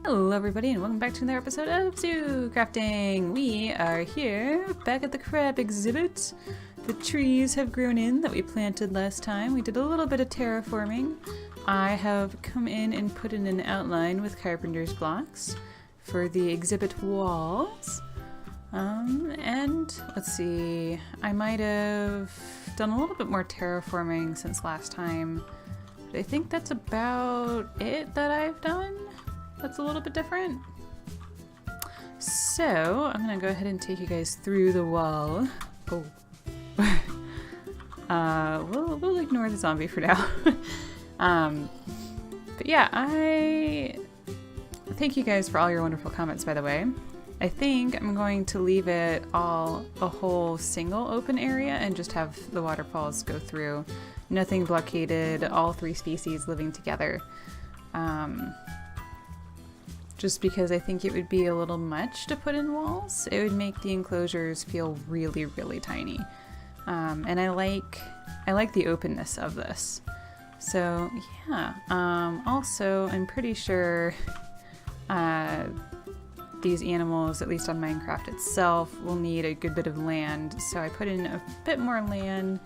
Hello everybody and welcome back to another episode of ZooCrafting! We are here back at the crab exhibit. The trees have grown in that we planted last time. We did a little bit of terraforming. I have come in and put in an outline with carpenter's blocks for the exhibit walls. And let's see, I might have done a little bit more terraforming since last time. But I think that's about it that I've done. That's a little bit different. So I'm gonna go ahead and take you guys through the wall. Oh. We'll ignore the zombie for now. But yeah, I thank you guys for all your wonderful comments, by the way. I think I'm going to leave it all a whole single open area and just have the waterfalls go through. Nothing blockaded, all three species living together. Just because I think it would be a little much to put in walls. It would make the enclosures feel really, really tiny. And I like the openness of this. So yeah, also I'm pretty sure these animals, at least on Minecraft itself, will need a good bit of land. So I put in a bit more land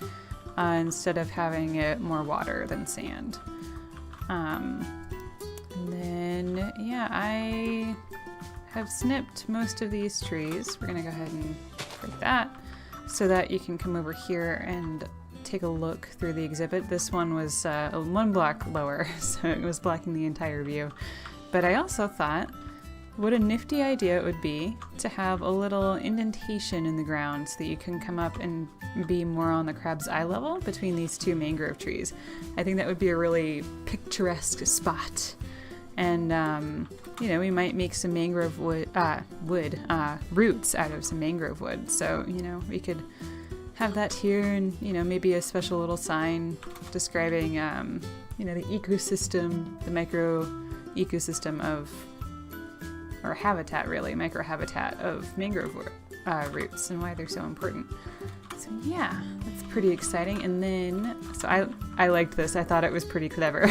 instead of having it more water than sand. And then, yeah, I have snipped most of these trees. We're gonna go ahead and break that so that you can come over here and take a look through the exhibit. This one was one block lower, so it was blocking the entire view. But I also thought, what a nifty idea it would be to have a little indentation in the ground so that you can come up and be more on the crab's eye level between these two mangrove trees. I think that would be a really picturesque spot. And, you know, we might make some mangrove roots out of some mangrove wood. So, you know, we could have that here and, you know, maybe a special little sign describing, you know, the ecosystem, the micro ecosystem of, or habitat really, micro habitat of mangrove roots and why they're so important. So yeah, that's pretty exciting. And then, so I liked this. I thought it was pretty clever.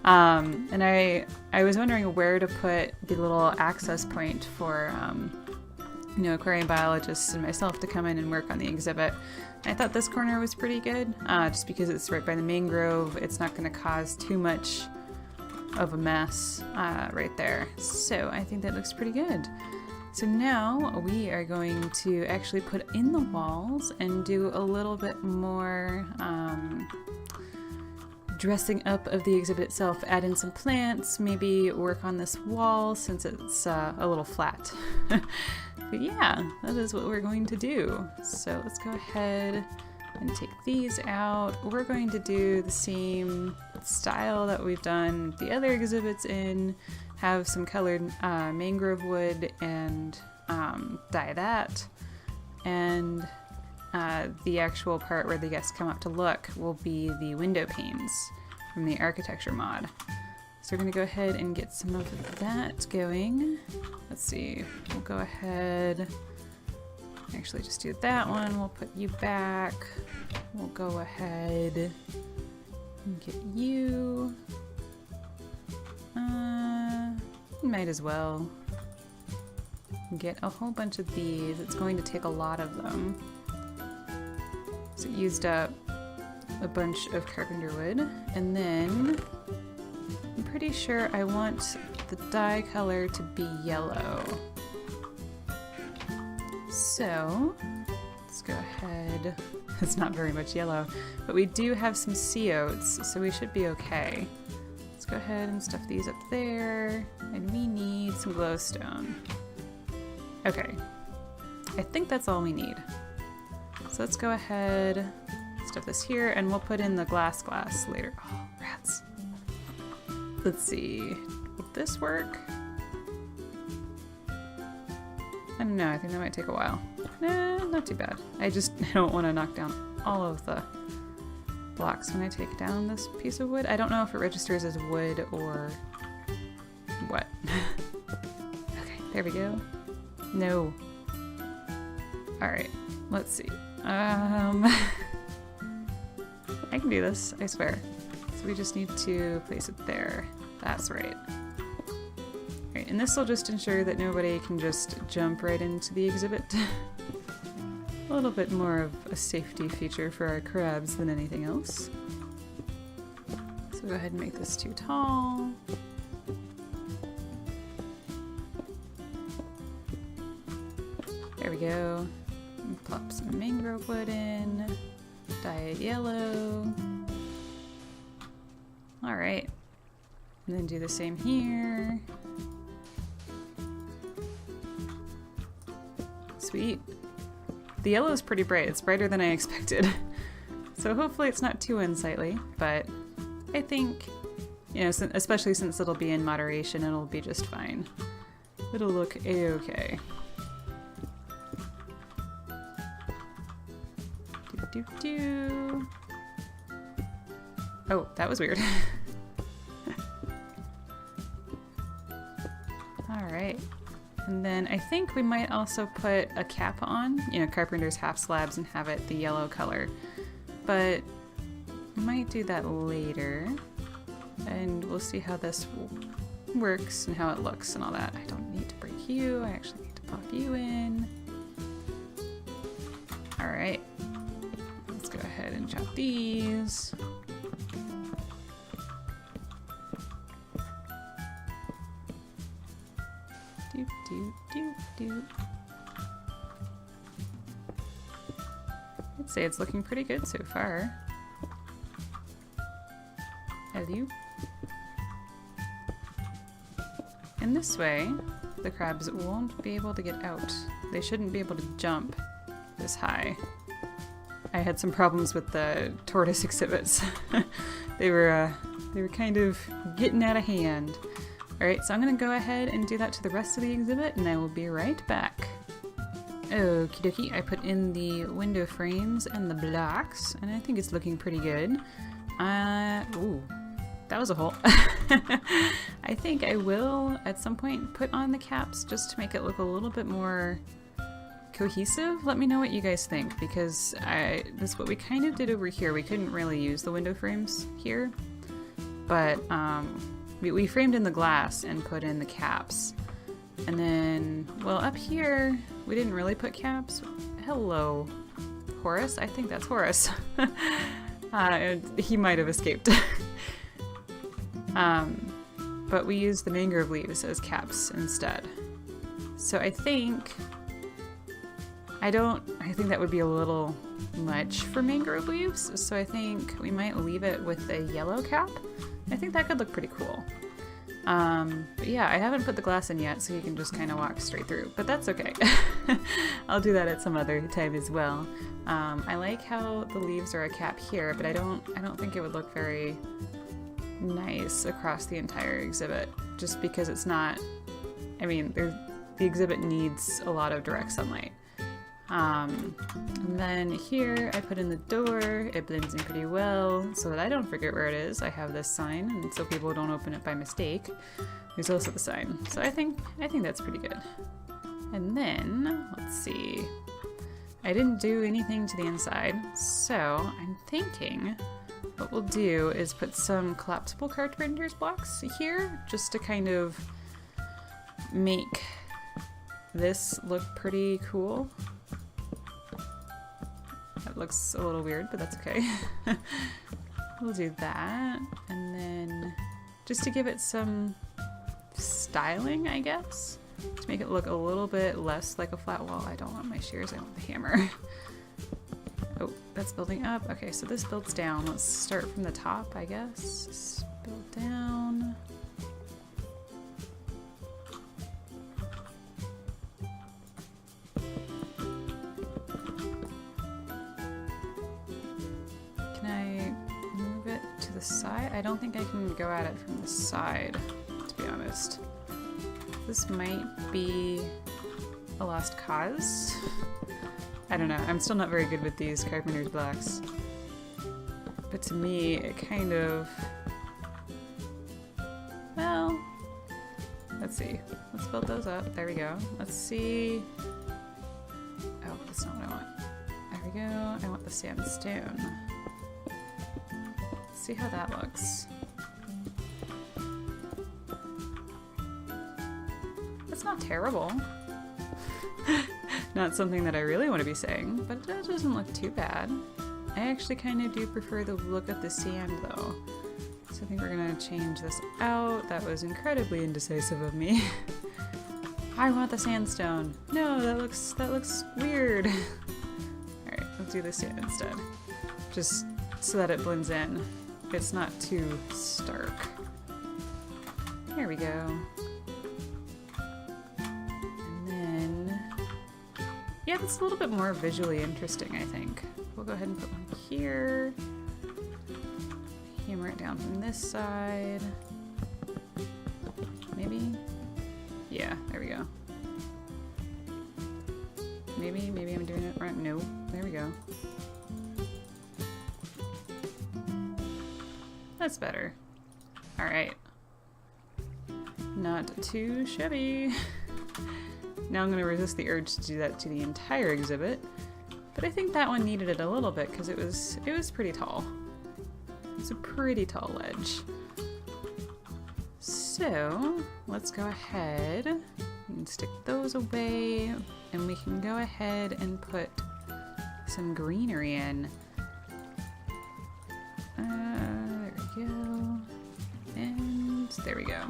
And I was wondering where to put the little access point for, you know, aquarium biologists and myself to come in and work on the exhibit. I thought this corner was pretty good, just because it's right by the mangrove. It's not going to cause too much of a mess right there. So I think that looks pretty good. So now we are going to actually put in the walls and do a little bit more dressing up of the exhibit itself. Add in some plants, maybe work on this wall since it's a little flat. But yeah, that is what we're going to do. So let's go ahead and take these out. We're going to do the same style that we've done the other exhibits in. Have some colored mangrove wood and dye that. And the actual part where the guests come up to look will be the window panes from the architecture mod. So we're gonna go ahead and get some of that going. Let's see, we'll go ahead, actually just do that one. We'll put you back. We'll go ahead and get you. Might as well get a whole bunch of these. It's going to take a lot of them. So it used up a bunch of carpenter wood. And then I'm pretty sure I want the dye color to be yellow. So let's go ahead. It's not very much yellow, but we do have some sea oats, so we should be okay. Let's go ahead and stuff these up there, and we need some glowstone. Okay, I think that's all we need. So let's go ahead, stuff this here, and we'll put in the glass later. Oh, rats. Let's see, will this work? I don't know, I think that might take a while. Nah, not too bad. I don't want to knock down all of the blocks when I take down this piece of wood. I don't know if it registers as wood or what. Okay, there we go. No. Alright, let's see. I can do this, I swear. So we just need to place it there. That's right. Right, and this will just ensure that nobody can just jump right into the exhibit. A little bit more of a safety feature for our crabs than anything else. So go ahead and make this too tall. There we go. And plop some mangrove wood in. Dye it yellow. Alright. And then do the same here. Sweet. The yellow is pretty bright. It's brighter than I expected. So hopefully it's not too unsightly, but I think, you know, especially since it'll be in moderation, it'll be just fine. It'll look a-okay. Do. Oh, that was weird. Alright. And then I think we might also put a cap on, you know, carpenter's half slabs and have it the yellow color. But we might do that later. And we'll see how this works and how it looks and all that. I don't need to break you. I actually need to pop you in. Alright. Let's go ahead and chop these. I'd say it's looking pretty good so far. Hello. And this way, the crabs won't be able to get out. They shouldn't be able to jump this high. I had some problems with the tortoise exhibits. They were kind of getting out of hand. Alright, so I'm gonna go ahead and do that to the rest of the exhibit, and I will be right back. Okie dokie, I put in the window frames and the blocks, and I think it's looking pretty good. Ooh, that was a hole. I think I will, at some point, put on the caps just to make it look a little bit more cohesive. Let me know what you guys think, because this is what we kind of did over here. We couldn't really use the window frames here, but we framed in the glass and put in the caps. And then, well, up here, we didn't really put caps. Hello, Horace? I think that's Horace. He might have escaped. But we used the mangrove leaves as caps instead. So I think that would be a little much for mangrove leaves. So I think we might leave it with a yellow cap. I think that could look pretty cool. But yeah, I haven't put the glass in yet, so you can just kind of walk straight through, but that's okay. I'll do that at some other time as well. I like how the leaves are a cap here, but I don't think it would look very nice across the entire exhibit, just because it's not, I mean, the exhibit needs a lot of direct sunlight. And then here I put in the door. It blends in pretty well so that I don't forget where it is. I have this sign, and so people don't open it by mistake. There's also the sign. So I think that's pretty good. And then, let's see. I didn't do anything to the inside, so I'm thinking what we'll do is put some collapsible carpenter's blocks here, just to kind of make this look pretty cool. That looks a little weird, but that's okay. We'll do that, and then just to give it some styling, I guess, to make it look a little bit less like a flat wall. I don't want my shears, I want the hammer. Oh, that's building up. Okay, so this builds down. Let's start from the top, I guess. Just build down. Side? I don't think I can go at it from the side, to be honest. This might be a lost cause. I don't know. I'm still not very good with these carpenter's blocks. But to me, it kind of... Well, let's see. Let's build those up. There we go. Let's see... Oh, that's not what I want. There we go. I want the sandstone. See how that looks. That's not terrible. Not something that I really want to be saying, but it doesn't look too bad. I actually kind of do prefer the look of the sand though. So I think we're gonna change this out. That was incredibly indecisive of me. I want the sandstone. No, that looks weird. Alright, let's do the sand instead. Just so that it blends in. It's not too stark. There we go. And then, yeah, that's a little bit more visually interesting, I think. We'll go ahead and put one here. Hammer it down from this side. Maybe? Yeah, there we go. Maybe I'm doing it right. No, there we go. That's better. Alright. Not too shabby. Now I'm going to resist the urge to do that to the entire exhibit. But I think that one needed it a little bit because it was pretty tall. It's a pretty tall ledge. So let's go ahead and stick those away, and we can go ahead and put some greenery in. There we go. And there we go.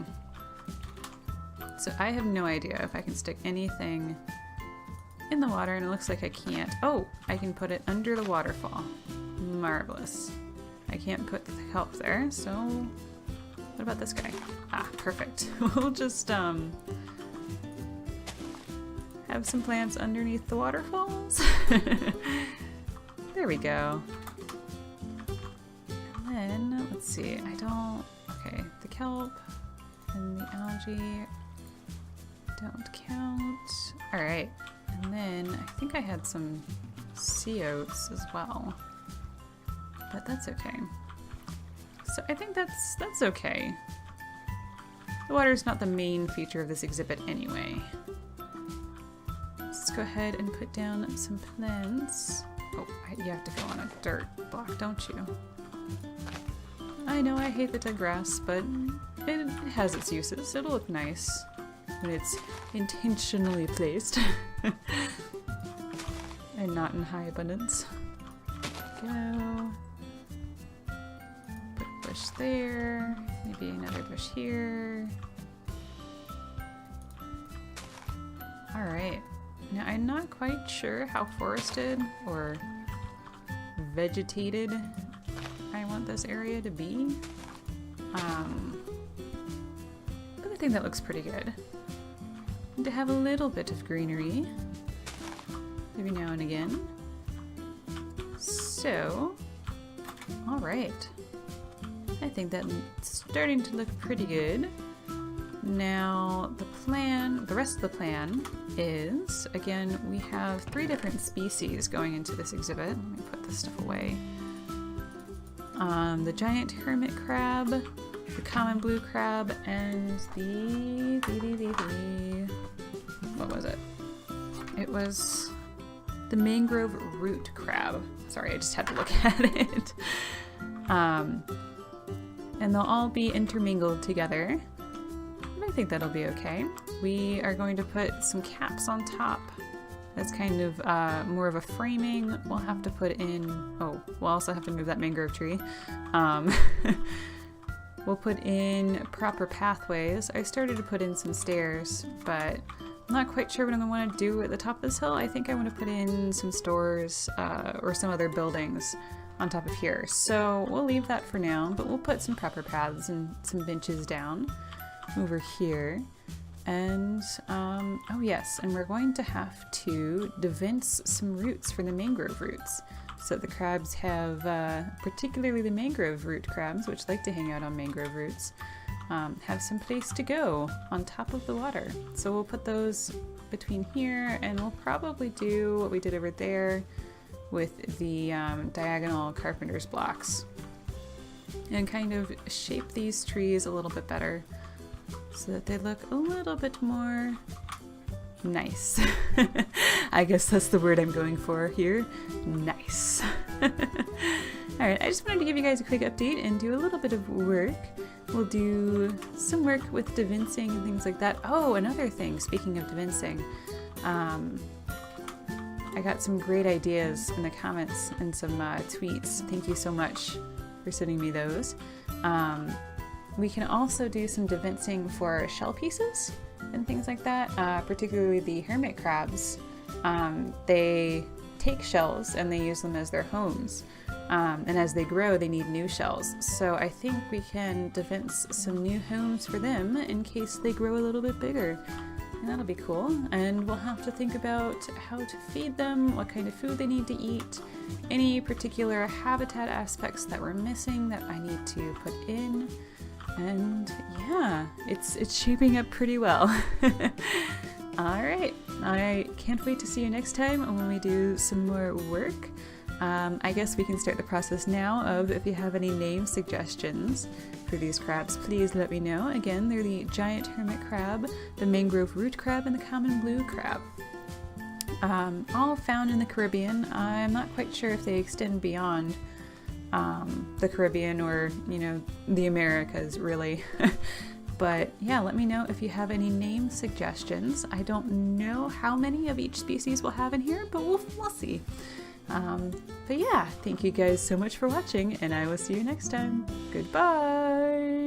So I have no idea if I can stick anything in the water, and it looks like I can't. Oh, I can put it under the waterfall. Marvelous. I can't put the kelp there, so what about this guy? Ah, perfect. We'll just have some plants underneath the waterfalls. There we go. And then, let's see, okay, the kelp and the algae don't count. All right, and then I think I had some sea oats as well, but that's okay. So I think that's okay. The water is not the main feature of this exhibit anyway. Let's go ahead and put down some plants. Oh, you have to go on a dirt block, don't you? I know I hate the dead grass, but it has its uses. It'll look nice when it's intentionally placed and not in high abundance. Go. Put a bush there, maybe another bush here. All right. Now I'm not quite sure how forested or vegetated I want this area to be. But I think that looks pretty good. And to have a little bit of greenery, maybe now and again. So, all right. I think that's starting to look pretty good. Now the rest of the plan is, again, we have 3 different species going into this exhibit. Let me put this stuff away. The giant hermit crab, the common blue crab, and what was it? It was the mangrove root crab. Sorry, I just had to look at it. And they'll all be intermingled together. And I think that'll be okay. We are going to put some caps on top. That's kind of more of a framing. We'll have to put in, we'll also have to move that mangrove tree. We'll put in proper pathways. I started to put in some stairs, but I'm not quite sure what I'm going to want to do at the top of this hill. I think I want to put in some stores or some other buildings on top of here. So we'll leave that for now, but we'll put some proper paths and some benches down over here. And, oh yes, and we're going to have to devince some roots for the mangrove roots. So the crabs have, particularly the mangrove root crabs, which like to hang out on mangrove roots, have some place to go on top of the water. So we'll put those between here, and we'll probably do what we did over there with the diagonal carpenter's blocks. And kind of shape these trees a little bit better, so that they look a little bit more nice. I guess that's the word I'm going for here. Nice. Alright, I just wanted to give you guys a quick update and do a little bit of work. we'll do some work with devincing and things like that. Oh, another thing, speaking of devincing, I got some great ideas in the comments and some tweets. Thank you so much for sending me those. We can also do some devincing for shell pieces and things like that, particularly the hermit crabs. They take shells and they use them as their homes. And as they grow, they need new shells. So I think we can devince some new homes for them in case they grow a little bit bigger. And that'll be cool. And we'll have to think about how to feed them, what kind of food they need to eat, any particular habitat aspects that we're missing that I need to put in. And yeah, it's shaping up pretty well. All right, I can't wait to see you next time when we do some more work. I guess we can start the process now of if you have any name suggestions for these crabs, please let me know. Again, they're the giant hermit crab, the mangrove root crab, and the common blue crab. All found in the Caribbean. I'm not quite sure if they extend beyond the Caribbean or, you know, the Americas really. But yeah, let me know if you have any name suggestions. I don't know how many of each species we'll have in here, but we'll see. But yeah, thank you guys so much for watching, and I will see you next time. Goodbye!